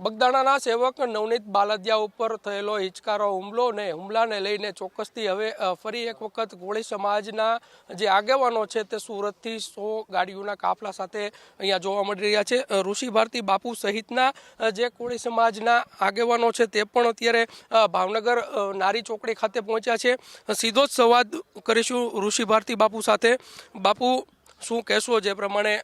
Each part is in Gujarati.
બગદાણાના સેવક નવનીત બાલદિયા ઉપર થયેલો હિચકારો હુમલો ને હુમલાને લઈને ચોક્કસથી હવે ફરી એક વખત કોળી સમાજના જે આગેવાનો છે તે સુરતથી 100 ગાડીઓના કાફલા સાથે અહીંયા જોવા મળી રહ્યા છે। ઋષિ ભારતી બાપુ સહિતના જે કોળી સમાજના આગેવાનો છે તે પણ અત્યારે ભાવનગર નારી ચોકડી ખાતે પહોંચ્યા છે। સીધો જ સંવાદ કરીશું ઋષિ ભારતી બાપુ સાથે। બાપુ, શું કહેશો જે પ્રમાણે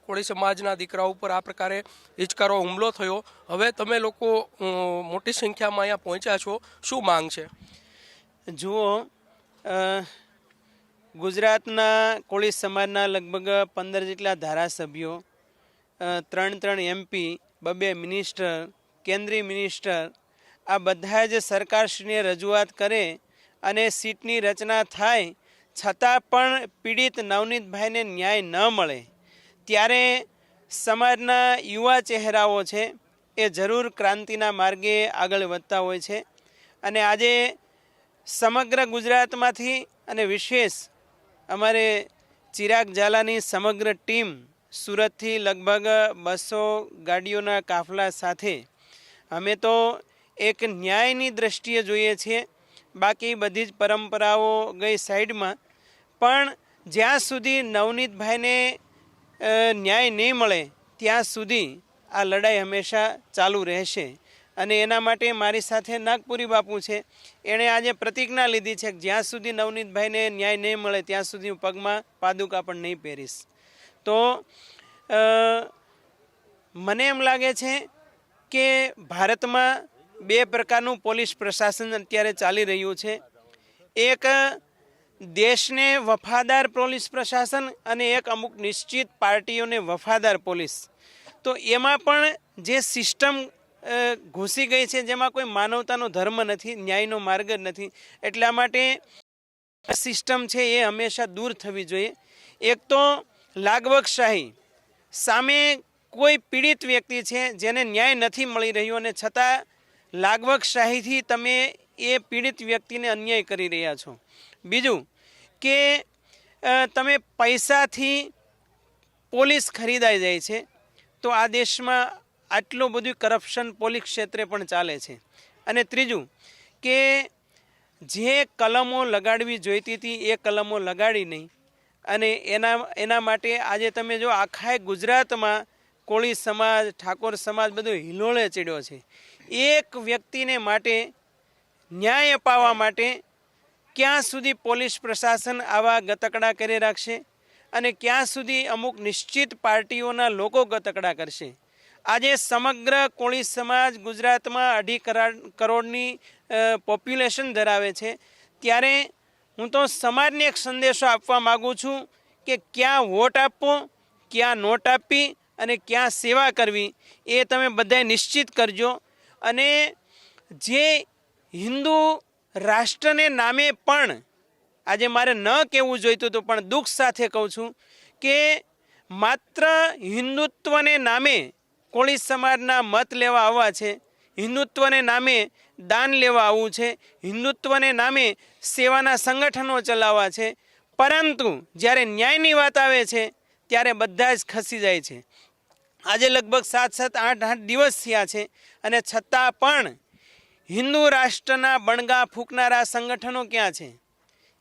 કોળી સમાજના દીકરાઓ ઉપર આ પ્રકારે હિચકારો હુમલો થયો, હવે તમે લોકો મોટી સંખ્યામાં અહીંયા પહોંચ્યા છો, શું માંગ છે? જુઓ, ગુજરાતના કોળી સમાજના લગભગ 15 જેટલા ધારાસભ્યો, 3 MP, 2 મિનિસ્ટર, કેન્દ્રીય મિનિસ્ટર, આ બધા જ સરકારશ્રીને રજૂઆત કરે અને સીટની રચના થાય છતાં પણ પીડિત નવનીતભાઈને ન્યાય ન મળે ત્યારે સમાજના યુવા ચહેરાઓ છે એ જરૂર ક્રાંતિના માર્ગે આગળ વધતા હોય છે। અને આજે સમગ્ર ગુજરાતમાંથી અને વિશેષ અમારે ચિરાગ ઝાલાની સમગ્ર ટીમ સુરતથી લગભગ 200 ગાડીઓના કાફલા સાથે અમે તો એક ન્યાયની દ્રષ્ટિએ જોઈએ છીએ। બાકી બધી જ પરંપરાઓ ગઈ સાઈડમાં, પણ જ્યાં સુધી નવનીતભાઈને ન્યાય નહીં મળે ત્યાં સુધી આ લડાઈ હંમેશા ચાલુ રહેશે। અને એના માટે મારી સાથે નાગપુરી બાપુ છે, એણે આજે પ્રતિજ્ઞા લીધી છે કે જ્યાં સુધી નવનીતભાઈને ન્યાય નહીં મળે ત્યાં સુધી હું પગમાં પાદુકા પણ નહીં પહેરીશ। તો મને એમ લાગે છે કે ભારતમાં 2 પ્રકારનું પોલીસ પ્રશાસન અત્યારે ચાલી રહ્યું છે। એક દેશને વફાદાર પોલીસ પ્રશાસન અને એક અમુક નિશ્ચિત પાર્ટીઓને વફાદાર પોલીસ। તો એમાં પણ જે સિસ્ટમ ઘૂસી ગઈ છે જેમાં કોઈ માનવતાનો ધર્મ નથી, ન્યાયનો માર્ગ જ નથી, એટલા માટે સિસ્ટમ છે એ હંમેશા દૂર થવી જોઈએ। એક તો લાગવકશાહી, સામે કોઈ પીડિત વ્યક્તિ છે જેને ન્યાય નથી મળી રહ્યો અને છતાં લાગવકશાહીથી તમે એ પીડિત વ્યક્તિને અન્યાય કરી રહ્યા છો। બીજું કે તમે પૈસાથી પોલીસ ખરીદાઈ જાય છે, તો આ દેશમાં આટલું બધું કરપ્શન પોલીસ ક્ષેત્રે પણ ચાલે છે। અને ત્રીજું કે જે કલમો લગાડવી જોઈતી હતી એ કલમો લગાડી નહીં, અને એના માટે આજે તમે જો આખા ગુજરાતમાં કોળી સમાજ, ઠાકોર સમાજ બધો હિલોળે ચડ્યો છે। એક વ્યક્તિને માટે ન્યાય અપાવવા માટે ક્યાં સુધી પોલીસ પ્રશાસન આવા ગતકડા કરી રાખશે અને ક્યાં સુધી અમુક નિશ્ચિત પાર્ટીઓના લોકો ગતકડા કરશે? આજે સમગ્ર કોળી સમાજ ગુજરાતમાં 2.5 કરોડની પોપ્યુલેશન ધરાવે છે, ત્યારે હું તો સમાજને એક સંદેશો આપવા માગું છું કે ક્યાં વોટ આપવો, ક્યાં નોટ આપવી અને ક્યાં સેવા કરવી એ તમે બધાએ નિશ્ચિત કરજો। અને જે હિન્દુ રાષ્ટ્રને નામે પણ આજે મારે ન કહેવું જોઈતું હતું પણ દુઃખ સાથે કહું છું કે માત્ર હિન્દુત્વને નામે કોળી સમાજના મત લેવા આવવા છે, હિન્દુત્વને નામે દાન લેવા આવવું છે, હિન્દુત્વને નામે સેવાના સંગઠનો ચલાવવા છે, પરંતુ જ્યારે ન્યાયની વાત આવે છે ત્યારે બધા જ ખસી જાય છે। આજે લગભગ 7, 8 દિવસ થયા છે અને છતાં પણ હિન્દુ રાષ્ટ્રના બણગા ફૂંકનારા સંગઠનો ક્યાં છે?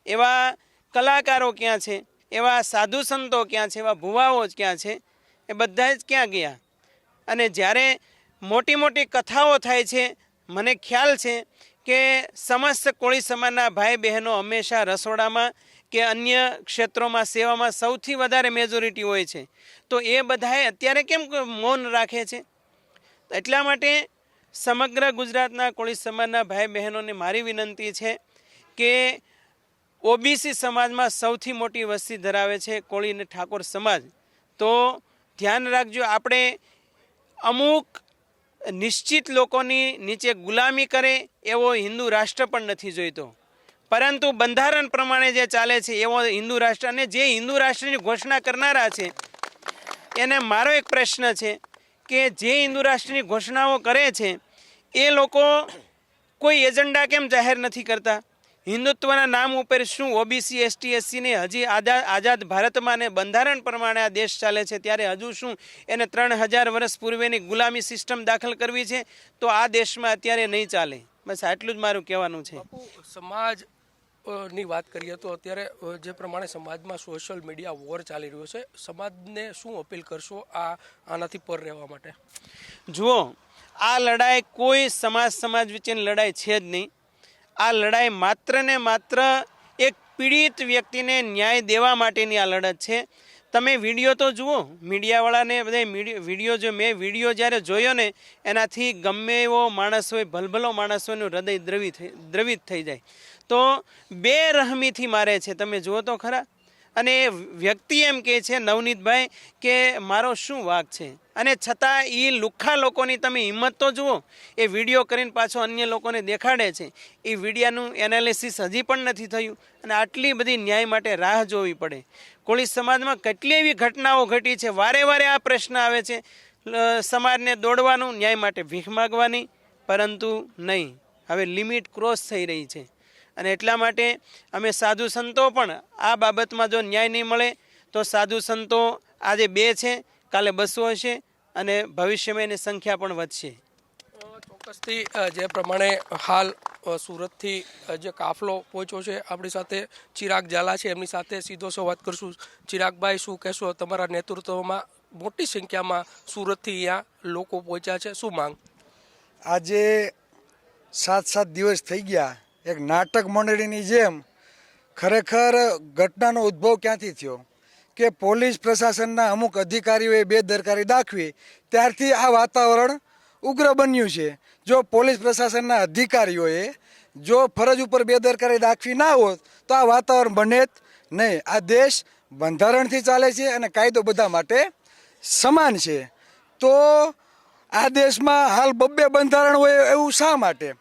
એવા કલાકારો ક્યાં છે? એવા સાધુ સંતો ક્યાં છે? એવા ભુવાઓ ક્યાં છે? એ બધા જ ક્યાં ગયા? અને જ્યારે મોટી મોટી કથાઓ થાય છે, મને ખ્યાલ છે કે સમસ્ત કોળી સમાજના ભાઈ બહેનો હંમેશા રસોડામાં કે અન્ય ક્ષેત્રોમાં સેવામાં સૌથી વધારે મેજોરિટી હોય છે, તો એ બધાએ અત્યારે કેમ મૌન રાખે છે? એટલા માટે સમગ્ર ગુજરાતના કોળી સમાજના ભાઈ બહેનોને મારી વિનંતી છે કે ઓબીસી સમાજમાં સૌથી મોટી વસ્તી ધરાવે છે કોળી અને ઠાકોર સમાજ, તો ધ્યાન રાખજો, આપણે અમુક નિશ્ચિત લોકોની નીચે ગુલામી કરે એવો હિન્દુ રાષ્ટ્ર પણ નથી જોઈતો, પરંતુ બંધારણ પ્રમાણે જે ચાલે છે એવો હિન્દુ રાષ્ટ્ર, અને જે હિન્દુ રાષ્ટ્રની ઘોષણા કરનારા છે એને મારો એક પ્રશ્ન છે કે જે હિન્દુ રાષ્ટ્રની ઘોષણાઓ કરે છે એ લોકો કોઈ એજન્ડા કેમ જાહેર નથી કરતા? હિન્દુત્વના નામ ઉપર શું ઓબીસી એસટી એસસીને હજી આઝાદ ભારતમાં ને બંધારણ પ્રમાણે આ દેશ ચાલે છે, ત્યારે હજુ શું એને 3000 વર્ષ પૂર્વેની ગુલામી સિસ્ટમ દાખલ કરવી છે? તો આ દેશમાં અત્યારે નહીં ચાલે. બસ આટલું જ મારું કહેવાનું છે. સમાજ ની વાત કરીએ તો અત્યારે જે પ્રમાણે સમાજમાં સોશિયલ મીડિયા વોર ચાલી રહ્યો છે, સમાજને શું અપીલ કરશો આનાથી પર રહેવા માટે? જુઓ, આ લડાઈ કોઈ સમાજ વચ્ચેની લડાઈ છે જ નહીં. આ લડાઈ માત્ર ને માત્ર એક પીડિત વ્યક્તિને ન્યાય દેવા માટેની આ લડત છે. તમે વિડીયો તો જુઓ, મીડિયાવાળાને બધા મેં વિડીયો જ્યારે જોયો ને એનાથી ગમે એવો માણસ હોય, ભલભલો માણસ હોય એનું હૃદય દ્રવિત થઈ જાય. તો બેરહમીથી મારે છે, તમે જુઓ તો ખરા. અને એ વ્યક્તિ એમ કહે છે, નવનીતભાઈ, કે મારો શું વાંક છે, અને છતાં એ લુખ્ખા લોકોની તમે હિંમત તો જુઓ. એ વિડીયો કરીને પાછો અન્ય લોકોને દેખાડે છે. એ વિડીયાનું એનાલિસિસ હજી પણ નથી થયું, અને આટલી બધી ન્યાય માટે રાહ જોવી પડે. કોળી સમાજમાં કેટલી એવી ઘટનાઓ ઘટી છે, વારે વારે આ પ્રશ્ન આવે છે, સમાજને દોડવાનું, ન્યાય માટે ભીખ માગવાની, પરંતુ નહીં, હવે લિમિટ ક્રોસ થઈ રહી છે. અને એટલા માટે અમે સાધુ સંતો પણ આ બાબતમાં જો ન્યાય નહીં મળે તો સાધુ સંતો આજે 2 છે, કાલે 200 હશે, અને ભવિષ્યમાં એની સંખ્યા પણ વધશે. ચોક્કસથી જે પ્રમાણે હાલ સુરતથી જે કાફલો પહોંચ્યો છે, આપણી સાથે ચિરાગ ઝાલા છે, એમની સાથે સીધો સંવાદ કરશું. ચિરાગભાઈ, શું કહેશો? તમારા નેતૃત્વમાં મોટી સંખ્યામાં સુરતથી અહીંયા લોકો પહોંચ્યા છે, શું માંગ? આજે 7 દિવસ થઈ ગયા. એક નાટક મંડળીની જેમ ખરેખર ઘટનાનો ઉદ્ભવ ક્યાંથી થયો કે પોલીસ પ્રશાસનના અમુક અધિકારીઓએ બેદરકારી દાખવી, ત્યારથી આ વાતાવરણ ઉગ્ર બન્યું છે. જો પોલીસ પ્રશાસનના અધિકારીઓએ જો ફરજ ઉપર બેદરકારી દાખવી ના હોત તો આ વાતાવરણ બને જ નહીં. આ દેશ બંધારણથી ચાલે છે અને કાયદો બધા માટે સમાન છે. તો આ દેશમાં હાલ 2 બંધારણ હોય એવું શા માટે?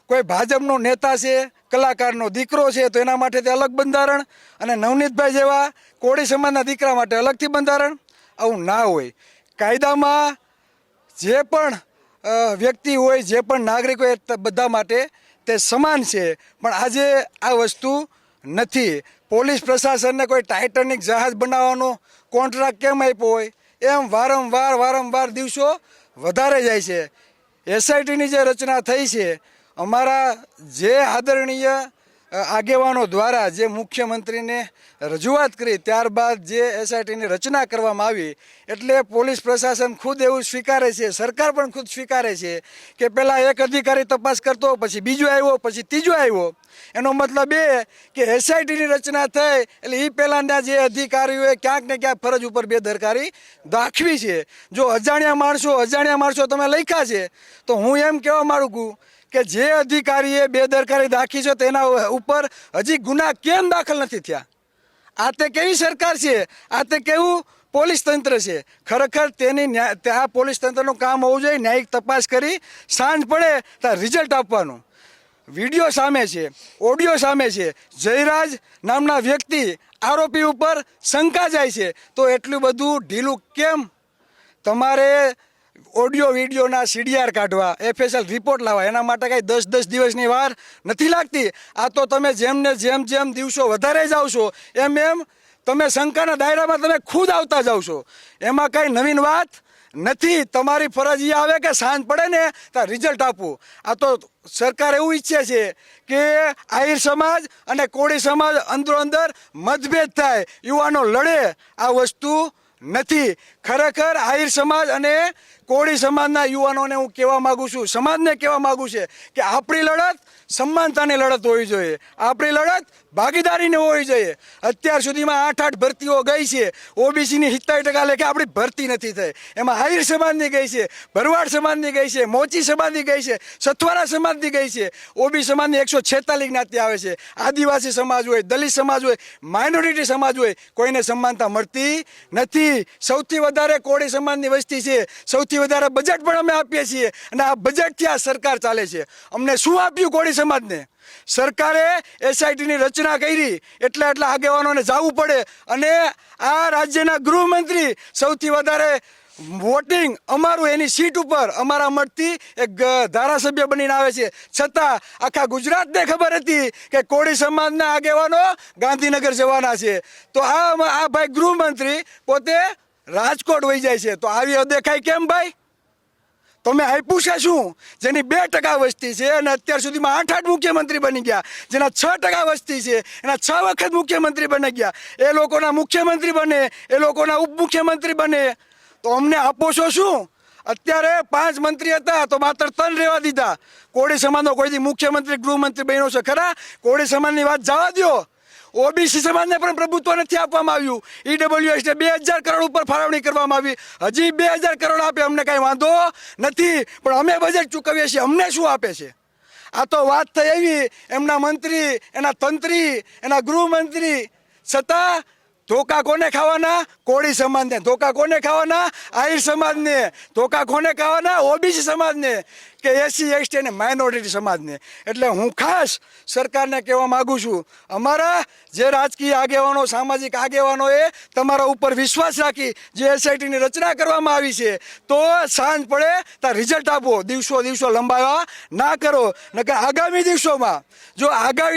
કોઈ ભાજપનો નેતા છે, કલાકારનો દીકરો છે, તો એના માટે તે અલગ બંધારણ, અને નવનીતભાઈ જેવા કોળી સમાજના દીકરા માટે અલગથી બંધારણ? આવું ના હોય. કાયદામાં જે પણ વ્યક્તિ હોય, જે પણ નાગરિક હોય, બધા માટે તે સમાન છે. પણ આજે આ વસ્તુ નથી. પોલીસ પ્રશાસનને કોઈ ટાઇટેનિક જહાજ બનાવવાનો કોન્ટ્રાક્ટ કેમ આપ્યો હોય, એમ વારંવાર દિવસો વધારે જાય છે. એસઆઈટીની જે રચના થઈ છે, અમારા જે આદરણીય આગેવાનો દ્વારા જે મુખ્યમંત્રીને રજૂઆત કરી, ત્યારબાદ જે એસઆઈટીની રચના કરવામાં આવી, એટલે પોલીસ પ્રશાસન ખુદ એવું સ્વીકારે છે, સરકાર પણ ખુદ સ્વીકારે છે કે પહેલાં એક અધિકારી તપાસ કરતો, પછી બીજો આવ્યો, પછી ત્રીજો આવ્યો. એનો મતલબ એ કે એસઆઈટીની રચના થઈ એટલે એ પહેલાંના જે અધિકારીઓએ ક્યાંક ને ક્યાંક ફરજ ઉપર બેદરકારી દાખવી છે. જો અજાણ્યા માણસો તમે લખ્યા છે, તો હું એમ કહેવા માંગુ છું કે જે અધિકારીએ બેદરકારી દાખી છે તેના ઉપર હજી ગુના કેમ દાખલ નથી થયા? આ તે કેવી સરકાર છે? આ તે કેવું પોલીસ તંત્ર છે? ખરેખર આ પોલીસ તંત્રનું કામ હોવું જોઈએ ન્યાયિક તપાસ કરી સાંજ પડે ત્યાં રિઝલ્ટ આપવાનું. વિડીયો સામે છે, ઓડિયો સામે છે. જયરાજ નામના વ્યક્તિ આરોપી ઉપર શંકા જાય છે, તો એટલું બધું ઢીલું કેમ? તમારે ઓડિયો વિડીયોના CDR કાઢવા, FSL રિપોર્ટ લાવવા, એના માટે કાંઈ 10 દિવસની વાર નથી લાગતી. આ તો તમે જેમ દિવસો વધારે જાઓ છો એમ તમે શંકાના દાયરામાં તમે ખુદ આવતા જાઓ છો. એમાં કાંઈ નવીન વાત નથી. તમારી ફરજ એ આવે કે સાંજ પડે ને ત્યાં રિઝલ્ટ આપવું. આ તો સરકાર એવું ઈચ્છે છે કે આહિર સમાજ અને કોળી સમાજ અંદર મતભેદ થાય, યુવાનો લડે. આ વસ્તુ નથી. ખરેખર આહિર સમાજ અને કોળી સમાજના યુવાનોને હું કહેવા માગું છું, સમાજને કહેવા માગું છે કે આપણી લડત સમાનતાની લડત હોવી જોઈએ. આપણી લડત ભાગીદારીની હોવી જોઈએ. અત્યાર સુધીમાં 8 ભરતીઓ ગઈ છે. ઓબીસીની 70% લેખે આપણી ભરતી નથી થઈ. એમાં આહિર સમાજની ગઈ છે, ભરવાડ સમાજની ગઈ છે, મોચી સમાજની ગઈ છે, સથવારા સમાજની ગઈ છે. ઓબી સમાજની 146 જ્ઞાતિ આવે છે. આદિવાસી સમાજ હોય, દલિત સમાજ હોય, માઇનોરિટી સમાજ હોય, કોઈને સમાનતા મળતી નથી. સૌથી વધારે કોળી સમાજની વસ્તી છે. સૌથી વધારે બજેટ પણ અમે આપીએ છીએ, અને આ બજેટથી આ સરકાર ચાલે છે. અમને શું આપ્યું કોળી સમાજને? સરકારે એસઆઈટીની રચના કરી એટલા આગેવાનોને જવું પડે, અને આ રાજ્યના ગૃહમંત્રી સૌથી વધારે વોટિંગ અમારું એની સીટ ઉપર અમારા મતથી એક ધારાસભ્ય બનીને આવે છે, છતાં આખા ગુજરાતને ખબર હતી કે કોળી સમાજના આગેવાનો ગાંધીનગર જવાના છે, તો આ ભાઈ ગૃહમંત્રી પોતે રાજકોટ વહી જાય છે. તો આવી અદેખાઈ કેમ ભાઈ? તમે આપ્યું છે શું? જેની 2% વસ્તી છે અને અત્યાર સુધીમાં 8 મુખ્યમંત્રી બની ગયા, જેના 6% વસ્તી છે એના 6 વખત મુખ્યમંત્રી બની ગયા, એ લોકોના મુખ્યમંત્રી બને, એ લોકોના ઉપમુખ્યમંત્રી બને, તો અમને આપો છો શું? અત્યારે 5 મંત્રી હતા તો માત્ર 3 રહેવા દીધા. કોળી સમાજનો કોઈથી મુખ્યમંત્રી ગૃહમંત્રી બન્યો છે ખરા? કોળી સમાજની વાત જવા દો. ઓબીસી સમાજને પણ પ્રભુત્વ નથી આપવામાં આવ્યું. ઈડબ્લ્યુએસ ને 2000 કરોડ ઉપર ફાળવણી કરવામાં આવી, હજી 2000 કરોડ આપે અમને કાંઈ વાંધો નથી, પણ અમે બજેટ ચૂકવીએ છીએ, અમને શું આપે છે? આ તો વાત થઈ એવી એમના મંત્રી, એના તંત્રી, એના ગૃહમંત્રી, છતાં ધોકા કોને ખાવાના? કોળી સમાજને. ધોકા કોને ખાવાના? આહિર સમાજને. ધોકા કોને ખાવાના? ઓબીસી સમાજને કે એસસી એસટી અને માઇનોરિટી સમાજને. એટલે હું ખાસ સરકારને કહેવા માગું છું, અમારા જે રાજકીય આગેવાનો, સામાજિક આગેવાનોએ તમારા ઉપર વિશ્વાસ રાખી જે એસઆઈટીની રચના કરવામાં આવી છે, તો સાંજ પડે ત્યાં રિઝલ્ટ આપો, દિવસો લંબાવા ના કરો. નકર આગામી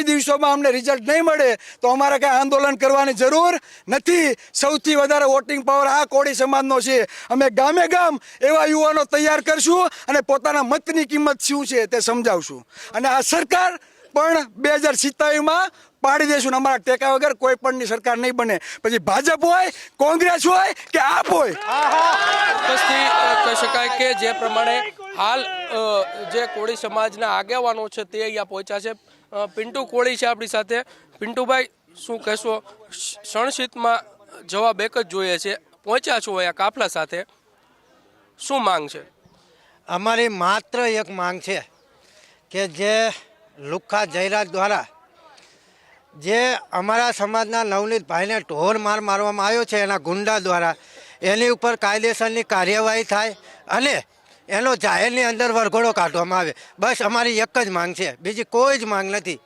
દિવસોમાં અમને રિઝલ્ટ નહીં મળે તો અમારે કાંઈ આંદોલન કરવાની જરૂર નથી. સૌથી વધારે વોટિંગ પાવર આ કોળી સમાજનો છે. અમે ગામે ગામ એવા યુવાનો તૈયાર કરશું અને પોતાના મતની કિંમત શું છે તે સમજાવશું. અને આ સરકાર પણ 2027માં પાડી દેશું. અમારા ટેકા વગર કોઈ પણની સરકાર નહીં બને, પછી ભાજપ હોય, કોંગ્રેસ હોય કે આપ હોય. ચોક્કસથી કહી શકાય કે જે પ્રમાણે હાલ જે કોળી સમાજના આગેવાનો છે તે અહીંયા પહોંચ્યા છે. પિન્ટુ કોળી છે આપણી સાથે. પિન્ટુભાઈ, શું કહેશો? સણશીતમાં જવાબ એક જ જોઈએ છે, પહોંચ્યા છો અહીંયા કાફલા સાથે, શું માંગ છે? અમારી માત્ર એક માંગ છે કે જે લુખ્ખા જયરાજ દ્વારા જે અમારા સમાજના નવનીતભાઈને ઢોર મારવામાં આવ્યો છે એના ગુંડા દ્વારા, એની ઉપર કાયદેસરની કાર્યવાહી થાય અને એનો જાહેરની અંદર વરઘોડો કાઢવામાં આવે. બસ અમારી એક જ માંગ છે, બીજી કોઈ જ માંગ નથી.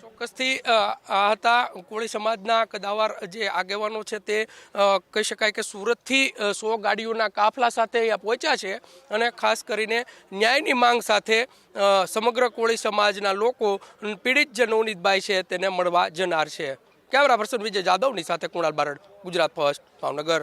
ચોક્કસથી આ હતા કોળી સમાજના કદાવર જે આગેવાનો છે તે કહી શકાય કે સુરતથી 100 ગાડીઓના કાફલા સાથે અહીંયા પહોંચ્યા છે અને ખાસ કરીને ન્યાયની માંગ સાથે સમગ્ર કોળી સમાજના લોકો પીડિત જે નવનીતભાઈ છે તેને મળવા જનાર છે. કેમેરા પર્સન વિજય જાદવની સાથે કુણાલ બારડ, ગુજરાત ફર્સ્ટ, ભાવનગર.